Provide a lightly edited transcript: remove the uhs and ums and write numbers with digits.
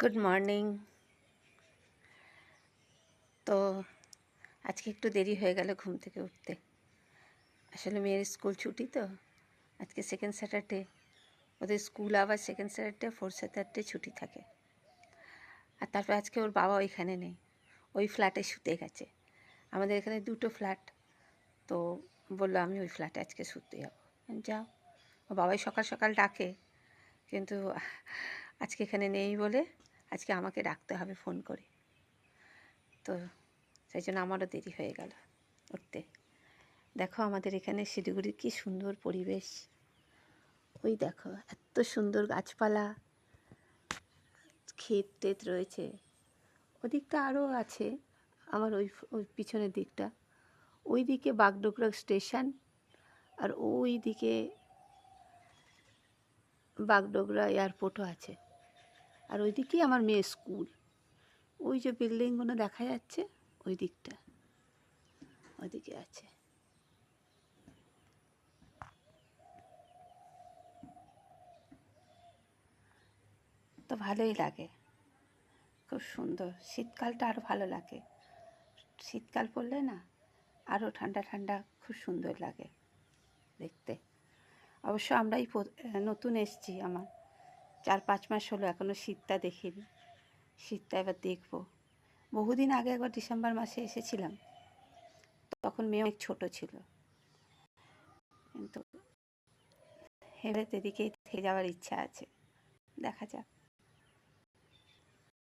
Good morning. তো আজকে একটু দেরি হয়ে গেল ঘুম থেকে উঠতে। আসলে মেয়ের স্কুল ছুটি, তো আজকে সেকেন্ড স্যাটারডে। ওদের স্কুল আবার সেকেন্ড স্যাটারডে, ফোর্থ স্যাটারডে ছুটি থাকে। আর তারপর আজকে ওর বাবা ওইখানে নেই, ওই ফ্ল্যাটে শুতে গেছে। আমাদের এখানে দুটো ফ্ল্যাট, তো বললো আমি ওই ফ্ল্যাটে আজকে শুতে যাবো। যাও। ও বাবাই সকাল সকাল ডাকে, কিন্তু আজকে এখানে নেই বলে আজকে আমাকে ডাকতে হবে ফোন করে। তো সেই জন্য আমারও দেরি হয়ে গেল উঠতে। দেখো আমাদের এখানে শিলিগুড়ির কী সুন্দর পরিবেশ। ওই দেখো এত সুন্দর গাছপালা, ক্ষেত টেত রয়েছে। ওদিকটা আরও আছে, আমার ওই পিছনের দিকটা। ওই দিকে বাগডোগরা স্টেশন, আর ওই দিকে বাগডোগরা এয়ারপোর্টও আছে। আর ওই দিকেই আমার মেয়ের স্কুল। ওই যে বিল্ডিংগুলো দেখা যাচ্ছে ওই দিকটা, ওইদিকে আছে। তো ভালোই লাগে, খুব সুন্দর। শীতকালটা আরও ভালো লাগে, শীতকাল পড়লে না আরও ঠান্ডা ঠান্ডা, খুব সুন্দর লাগে দেখতে। অবশ্য আমরাই নতুন এসেছি, আমার 4-5 মাস হলো, এখনও শীতটা দেখিনি। শীতটা এবার দেখব। বহুদিন আগে একবার ডিসেম্বর মাসে এসেছিলাম, তখন মেয়ে অনেক ছোটো ছিল। কিন্তু এবারে এদিকেই থেকে যাওয়ার ইচ্ছা আছে, দেখা যাক।